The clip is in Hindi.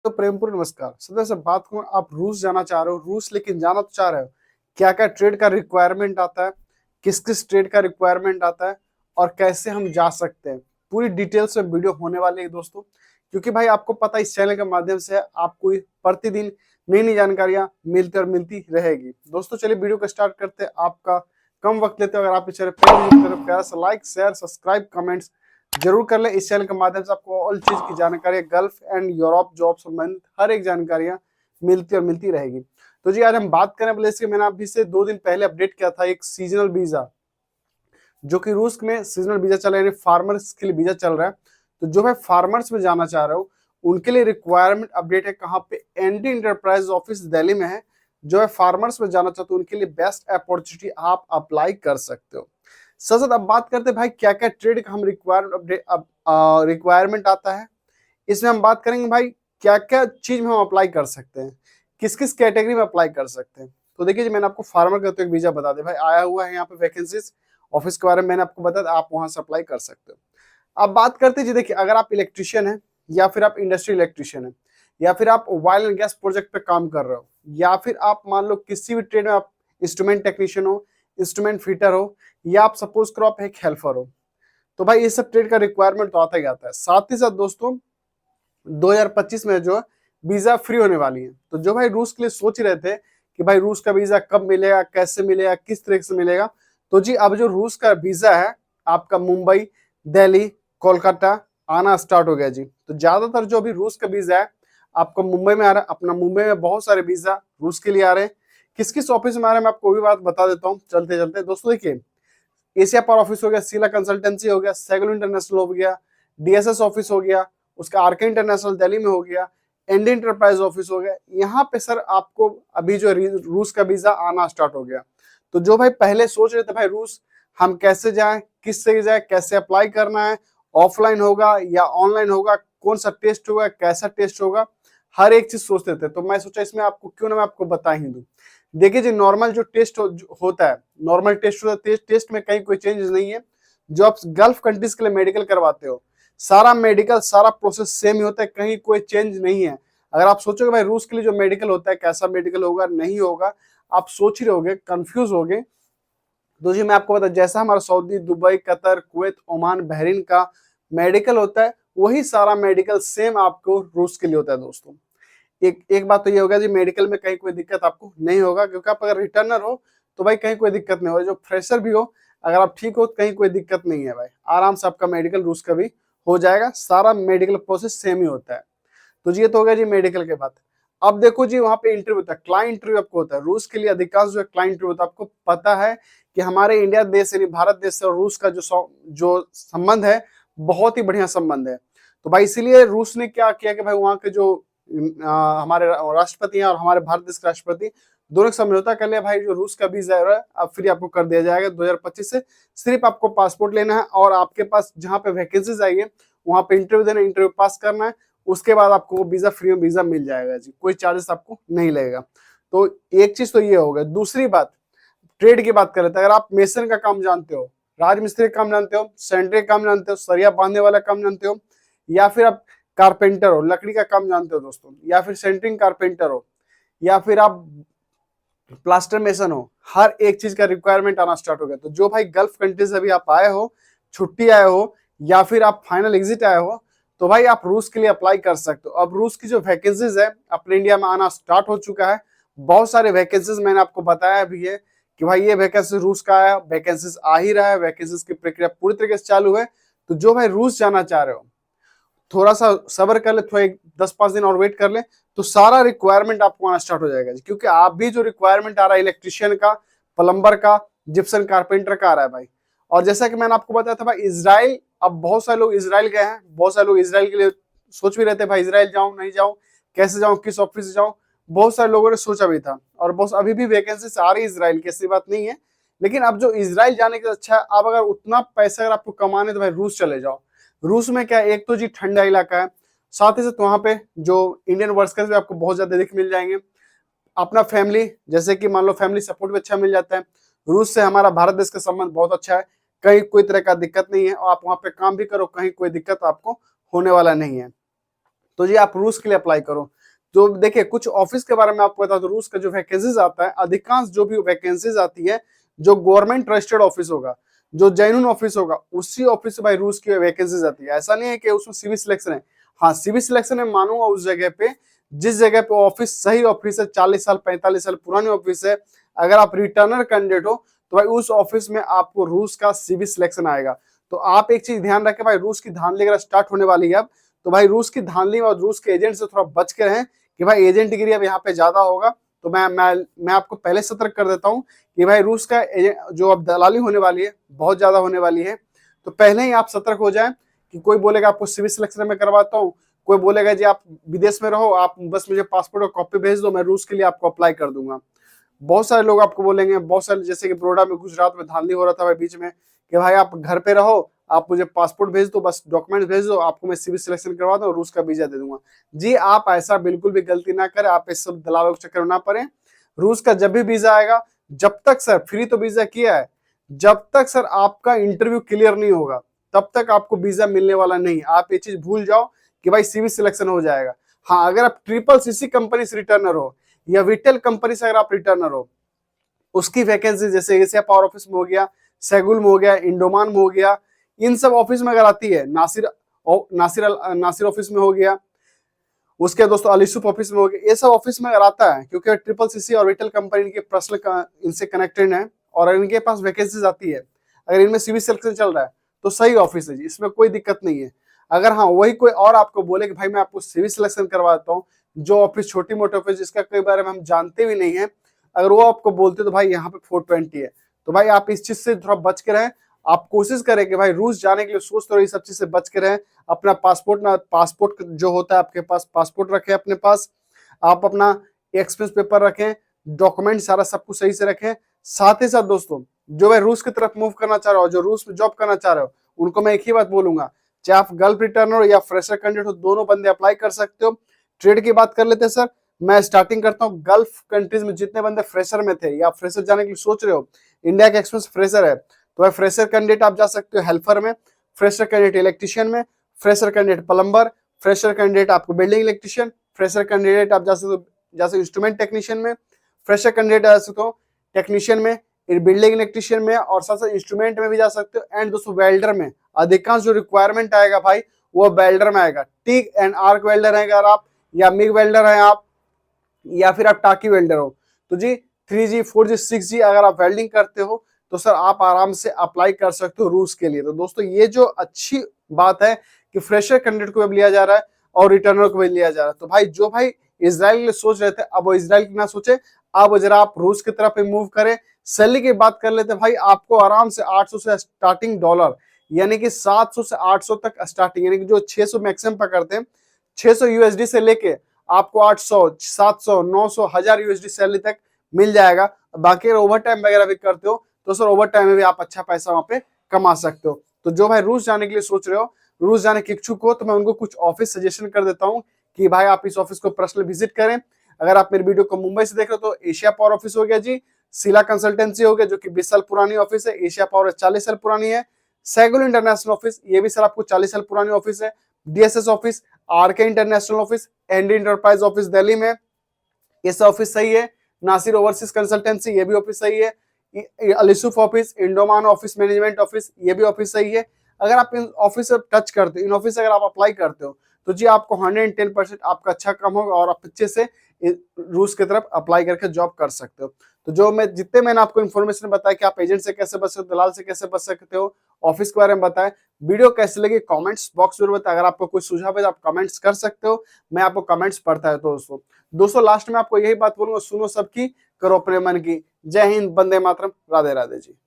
तो प्रेमपूर्ण नमस्कार। सदा से बात करूं, आप रूस जाना चाह रहे हो, रूस लेकिन जाना तो चाह रहे हो, क्या क्या ट्रेड का रिक्वायरमेंट आता है, किस किस ट्रेड का रिक्वायरमेंट आता है और कैसे हम जा सकते हैं, पूरी डिटेल्स में वीडियो होने वाली है दोस्तों। क्योंकि भाई आपको पता है, इस चैनल के माध्यम से आपको प्रतिदिन नई नई जानकारियां मिलती और मिलती रहेगी। दोस्तों चलिए वीडियो को स्टार्ट करते हैं। आपका कम वक्त लेते हैं। अगर आप इस चैनल पहले विजिट करें, प्यारा सा लाइक शेयर सब्सक्राइब कमेंट्स जरूर कर ले। इस चैनल के माध्यम से आपको ऑल चीज की जानकारी, गल्फ एंड यूरोप जॉब संबंधित हर एक जानकारियां मिलती और मिलती रहेगी। तो जी आज हम बात करें बोले, इसके मैंने अभी से 2 दिन पहले अपडेट किया था एक सीजनल वीजा, जो कि रूस में सीजनल वीजा चल रहा है, यानी फार्मर्स के लिए वीजा चल रहा है। तो जो है फार्मर्स में जाना चाह रहे हो उनके लिए रिक्वायरमेंट अपडेट है। कहाँ पे? एनडी इंटरप्राइज ऑफिस दिल्ली में है। जो है फार्मर्स में जाना चाहते हो उनके लिए बेस्ट अपॉर्चुनिटी, आप अप्लाई कर सकते हो। सर अब बात करते हैं भाई क्या क्या ट्रेड का हम रिक्वायरमेंट आता है। इसमें हम बात करेंगे भाई क्या क्या चीज में हम अप्लाई कर सकते हैं, किस किस कैटेगरी में अप्लाई कर सकते हैं। तो देखिए जी, मैंने आपको फार्मर का तो एक वीजा बता दे भाई, आया हुआ है यहाँ पे वैकेंसीज ऑफिस के बारे में मैंने आपको बताया, आप वहां से अप्लाई कर सकते हो। अब बात करते हैं जी, देखिए अगर आप इलेक्ट्रिशियन है या फिर आप इंडस्ट्री इलेक्ट्रिशियन है या फिर आप ऑयल एंड गैस प्रोजेक्ट पे काम कर रहे हो या फिर आप मान लो किसी भी ट्रेड में आप इंस्ट्रूमेंट टेक्नीशियन हो, इंस्ट्रूमेंट फिटर हो या आप सपोज करो आप एक हेल्पर हो, तो भाई ये सब ट्रेड का रिक्वायरमेंट तो आता ही आता है। साथ ही साथ दोस्तों 2025 में जो वीजा फ्री होने वाली है। तो जो भाई रूस के लिए सोच रहे थे कि भाई रूस का वीजा कब मिलेगा, कैसे मिलेगा, किस तरह से मिलेगा, तो जी अब जो रूस का वीजा है आपका मुंबई, दिल्ली, कोलकाता आना स्टार्ट हो गया जी। तो ज्यादातर जो अभी रूस का वीजा है आपको मुंबई में आ रहा है। अपना मुंबई में बहुत सारे वीजा रूस के लिए आ रहे हैं। किस किस ऑफिस में आ रहे हैं मैं आपको भी बात बता देता हूँ चलते चलते। दोस्तों देखिए, एशिया पावर ऑफिस हो गया, सीला कंसल्टेंसी हो गया, सेगुल इंटरनेशनल हो गया, डीएसएस ऑफिस हो गया, उसका आरके इंटरनेशनल दिल्ली में हो गया, एनडी इंटरप्राइज ऑफिस हो गया। यहाँ पे सर आपको अभी जो रूस का वीजा आना स्टार्ट हो गया। तो जो भाई पहले सोच रहे थे भाई रूस हम कैसे जाएं, किस से जाए, कैसे अप्लाई करना है, ऑफलाइन होगा या ऑनलाइन होगा, कौन सा टेस्ट होगा, कैसा टेस्ट होगा, हर एक चीज सोचते थे। तो मैं सोचा इसमें आपको क्यों ना मैं आपको बता ही दूं। देखिए जी, नॉर्मल जो टेस्ट होता है, नॉर्मल टेस्ट होता है, टेस्ट में कहीं कोई चेंज नहीं है। जो आप गल्फ कंट्रीज के लिए मेडिकल करवाते हो, सारा मेडिकल सारा प्रोसेस सेम ही होता है, कहीं कोई चेंज नहीं है। अगर आप सोचोगे भाई रूस के लिए जो मेडिकल होता है कैसा मेडिकल होगा नहीं होगा, आप सोच ही रहोगे, कंफ्यूज होगे। तो जी मैं आपको बता, जैसा हमारा Saudi, Dubai, Qatar, Kuwait, Oman, Bahrain का मेडिकल होता है, वही सारा मेडिकल सेम आपको रूस के लिए होता है दोस्तों। एक एक बात तो ये होगा जी, मेडिकल में कहीं कोई दिक्कत आपको नहीं होगा, क्योंकि आप अगर रिटर्नर हो तो भाई कहीं कोई दिक्कत नहीं होगा। जो फ्रेशर भी हो, अगर आप ठीक हो तो कहीं कोई दिक्कत नहीं है भाई, आराम से आपका मेडिकल रूस का भी हो जाएगा। सारा मेडिकल प्रोसेस सेम ही होता है। तो जी ये तो हो गया जी मेडिकल के बाद। अब देखो जी, वहां पे इंटरव्यू होता है, क्लाइंट इंटरव्यू आपको होता है। रूस के लिए अधिकांश जो क्लाइंट इंटरव्यू होता है, आपको पता है कि हमारे इंडिया देश यानी भारत देश से और रूस का जो संबंध है, बहुत ही बढ़िया संबंध है। तो भाई इसीलिए रूस ने क्या किया कि भाई वहां के जो हमारे राष्ट्रपति हैं और हमारे भारत देश के राष्ट्रपति दोनों समझौता कर लिया भाई, जो रूस का वीजा है अब फ्री आपको कर दिया जाएगा 2025 से। सिर्फ आपको पासपोर्ट लेना है और आपके पास जहां पे वैकेंसीज आई है वहां पे इंटरव्यू देना, इंटरव्यू पास करना है, उसके बाद आपको वीजा फ्री में वीजा मिल जाएगा जी, कोई चार्जेस आपको नहीं लगेगा। तो एक चीज तो ये हो गया। दूसरी बात, ट्रेड की बात करें तो अगर आप मेसन का काम जानते हो, राजमिस्त्री का काम जानते हो, सेंट्री का काम जानते हो, सरिया बांधने वाला काम जानते हो, या फिर आप कारपेंटर हो, लकड़ी का काम जानते हो दोस्तों, या फिर सेंटरिंग कारपेंटर हो, या फिर आप प्लास्टर मेसन हो, हर एक चीज का रिक्वायरमेंट आना स्टार्ट हो गया। तो जो भाई गल्फ कंट्री से अभी आप आए हो, छुट्टी आए हो या फिर आप फाइनल एग्जिट आए हो, तो भाई आप रूस के लिए अप्लाई कर सकते हो। अब रूस की जो वैकेंसीज है अपने इंडिया में आना स्टार्ट हो चुका है। बहुत सारे वैकेंसीज मैंने आपको बताया भी है कि भाई ये वैकेंसी रूस का आया, वैकेंसीज आ ही रहा है, वैकेंसीज की प्रक्रिया पूरी तरीके से चालू है। तो जो भाई रूस जाना चाह रहे हो, थोड़ा सा सब्र कर ले, थोड़ा 10-5 दिन और वेट कर ले, तो सारा रिक्वायरमेंट आपको आना स्टार्ट हो जाएगा। क्योंकि आप भी जो रिक्वायरमेंट आ रहा है इलेक्ट्रिशियन का, प्लम्बर का, जिप्सन कारपेंटर का आ रहा है भाई। और जैसा कि मैंने आपको बताया था भाई, इसराइल, अब बहुत सारे लोग इसराइल गए हैं, बहुत सारे लोग इसराइल के लिए सोच भी रहे थे भाई इसराइल जाऊं नहीं जाऊं, कैसे जाऊं, किस ऑफिस से जाऊं, बहुत सारे लोगों ने सोचा भी था। और बहुत अभी भी वैकेंसी आ रही है इसराइल की, ऐसी बात नहीं है। लेकिन अब जो इसराइल जाने के अच्छा है, अब अगर उतना पैसा अगर आपको कमाने तो भाई रूस चले जाओ। रूस में क्या, एक तो जी ठंडा इलाका है, साथ ही साथ वहां पे जो इंडियन वर्कर्स भी आपको बहुत ज्यादा देख मिल जाएंगे। अपना फैमिली, जैसे कि मान लो फैमिली सपोर्ट भी अच्छा मिल जाता है। रूस से हमारा भारत देश का संबंध बहुत अच्छा है, कहीं कोई तरह का दिक्कत नहीं है, और आप वहां पे काम भी करो कहीं कोई दिक्कत आपको होने वाला नहीं है। तो जी आप रूस के लिए अप्लाई करो। तो देखिए कुछ ऑफिस के बारे में आपको बता दो, रूस का जो वैकेंसीज आता है, अधिकांश जो भी वैकेंसीज आती है जो गवर्नमेंट रजिस्टर्ड ऑफिस होगा, जो जेन्युइन ऑफिस होगा, उसी ऑफिस से भाई रूस की वैकेंसीज आती है। ऐसा नहीं है कि उसमें सिविल सिलेक्शन है। हाँ सिविल सिलेक्शन है मानूंगा उस जगह पे जिस जगह पे ऑफिस सही ऑफिस है, 40 साल 45 साल पुरानी ऑफिस है। अगर आप रिटर्नर कैंडिडेट हो तो भाई उस ऑफिस में आपको रूस का सिविल सिलेक्शन आएगा। तो आप एक चीज ध्यान रखें भाई, रूस की धांधली अगर स्टार्ट होने वाली है अब, तो भाई रूस की धांधली और रूस के एजेंट से थोड़ा बच के रहें कि भाई एजेंट गिरी अब यहाँ पे ज्यादा होगा। तो मैं आपको पहले सतर्क कर देता हूँ कि भाई रूस का जो अब दलाली होने वाली है बहुत ज्यादा होने वाली है। तो पहले ही आप सतर्क हो जाएं कि कोई बोलेगा आपको सिविल सिलेक्शन में करवाता हूँ, कोई बोलेगा जी आप विदेश में रहो, आप बस मुझे पासपोर्ट और कॉपी भेज दो, मैं रूस के लिए आपको अप्लाई कर दूंगा। बहुत सारे लोग आपको बोलेंगे, बहुत सारे जैसे कि बड़ौदा में गुजरात में धांधली हो रहा था भाई बीच में कि भाई आप घर पे रहो, आप मुझे पासपोर्ट भेज दो, बस डॉक्यूमेंट भेज दो, आपको मैं सिविल सिलेक्शन करवा दूं और रूस का वीजा दे दूंगा। जी आप ऐसा बिल्कुल भी गलती ना करें, आप इस सब दलालों के चक्कर में ना पड़े। रूस का जब भी वीजा आएगा, जब तक सर फ्री तो वीजा किया है, जब तक सर आपका इंटरव्यू क्लियर नहीं होगा तब तक आपको वीजा मिलने वाला नहीं। आप ये चीज भूल जाओ कि भाई सिविल सिलेक्शन हो जाएगा। हाँ अगर आप ट्रिपल सीसी कंपनी से रिटर्नर हो या विटेल कंपनी से अगर आप रिटर्नर हो, उसकी वैकेंसी जैसे एशिया पावर ऑफिस में हो गया, सेगुल में हो गया, इंडोमान में हो गया, इन सब ऑफिस में अगर आती है, नासिर ऑफिस में हो गया, उसके दोस्तों अलीसुफ ऑफिस में हो गया, ये सब ऑफिस में अगर आता है क्योंकि ट्रिपल सीसी और रिटेल कंपनी इनके पर्सनल इनसे कनेक्टेड है और इनके पास वैकेंसीज आती है, अगर इनमें सिविल सिलेक्शन चल रहा है तो सही ऑफिस है जी, इसमें कोई दिक्कत नहीं है। अगर हाँ वही कोई और आपको बोले कि भाई मैं आपको सिविल सिलेक्शन करवाता हूँ, जो ऑफिस छोटी मोटी ऑफिस जिसका कई बारे में हम जानते भी नहीं है, अगर वो आपको बोलते तो भाई यहाँ पे 420 है, तो भाई आप इस चीज से थोड़ा बच के रहें। आप कोशिश करें कि भाई रूस जाने के लिए सोच तो रही सब चीज से बच के रहें। अपना पासपोर्ट जो होता है आपके पास, पासपोर्ट रखें अपने पास, आप अपना एक्सपेंस पेपर रखें, डॉक्यूमेंट सारा सब कुछ सही से रखें। साथ ही साथ दोस्तों जो भाई रूस की तरफ मूव करना चाह रहे हो, जो रूस में जॉब करना चाह रहे हो, उनको मैं एक ही बात बोलूंगा, चाहे आप गल्फ रिटर्नर हो या फ्रेशर कैंडिडेट हो, दोनों बंदे अप्लाई कर सकते हो। ट्रेड की बात कर लेते हैं सर, मैं स्टार्टिंग करता हूँ गल्फ कंट्रीज में जितने बंदे फ्रेशर में थे या फ्रेशर जाने के लिए सोच रहे हो, इंडिया का एक्सपीरियंस फ्रेशर है तो भाई फ्रेशर कैंडिडेट आप जा सकते हो हेल्पर में, फ्रेशर कैंडिडेट इलेक्ट्रिशियन में, fresher candidate plumber, fresher candidate आपको बिल्डिंग इलेक्ट्रिशियन, फ्रेशर कैंडिडेट आप जा सकते हो जैसे इंस्ट्रूमेंट टेक्नीशियन में, फ्रेशर कैंडिडेट जा सकते हो टेक्नीशियन में, बिल्डिंग इलेक्ट्रिशियन में और साथ साथ इंस्ट्रूमेंट में भी जा सकते हो। एंड दोस्तों वेल्डर में अधिकांश जो रिक्वायरमेंट आएगा भाई वो वेल्डर में आएगा। टिक एंड आर्क वेल्डर है अगर आप, या मिग वेल्डर है आप, या फिर आप टाकी वेल्डर हो, तो जी 3G 4G 6G अगर आप वेल्डिंग करते हो तो सर आप आराम से अप्लाई कर सकते हो रूस के लिए। तो दोस्तों ये जो अच्छी बात है कि फ्रेशर कैंडिडेट को भी लिया जा रहा है और रिटर्नर को भी लिया जा रहा है। तो भाई जो भाई इजराइल के लिए सोच रहे थे अब वो इजराइल की ना सोचे, अब जरा आप रूस की तरफ मूव करें। सैलरी की बात कर लेते हैं भाई, आपको आराम से 800 से स्टार्टिंग डॉलर, यानी कि 700 से 800 तक स्टार्टिंग, यानी कि जो 600 मैक्सिमम पकड़ते हैं, 600 यूएसडी से लेके आपको 800 700 900 1000 यूएसडी सैलरी तक मिल जाएगा। बाकी अगर ओवर टाइम वगैरह भी करते हो तो सर ओवर टाइम में भी आप अच्छा पैसा वहां पे कमा सकते हो। तो जो भाई रूस जाने के लिए सोच रहे हो, रूस जाने के इच्छुक हो, तो मैं उनको कुछ ऑफिस सजेशन कर देता हूँ कि भाई आप इस ऑफिस को पर्सनल विजिट करें। अगर आप मेरे वीडियो को मुंबई से देख रहे हो तो एशिया पावर ऑफिस हो गया जी, सिला कंसल्टेंसी हो गया जो कि 20 साल पुरानी ऑफिस है, एशिया पावर 40 साल पुरानी है, सैगुल इंटरनेशनल ऑफिस ये भी सर आपको 40 साल पुरानी ऑफिस है, DSS office, RK international office, ND enterprise office Delhi में, ये सब ऑफिस सही है। नासिर ओवरसीज कंसल्टेंसी ये भी ऑफिस सही है, अलीसुफ ऑफिस, इंडोमान ऑफिस मैनेजमेंट ऑफिस ये भी ऑफिस सही है। अगर आप इन ऑफिस से टच करते हो, इन ऑफिस से अगर आप अप्लाई करते हो तो जी आपको 110% आपका अच्छा काम होगा और आप अच्छे से रूस की तरफ अप्लाई करके जॉब कर सकते हो। तो जो मैंने आपको इन्फॉर्मेशन बताया कि आप एजेंट से कैसे बच सकते हो, दलाल से कैसे बच सकते हो, ऑफिस के बारे में बताया, वीडियो कैसे लगी कमेंट्स बॉक्स जरूर बताएं। अगर आपको कोई सुझाव है तो आप कमेंट्स कर सकते हो, मैं आपको कमेंट्स पढ़ता है। दोस्तों लास्ट में आपको यही बात बोलूंगा, सुनो सबकी करो अपने मन की। जय हिंद, वंदे मातरम, राधे राधे जी।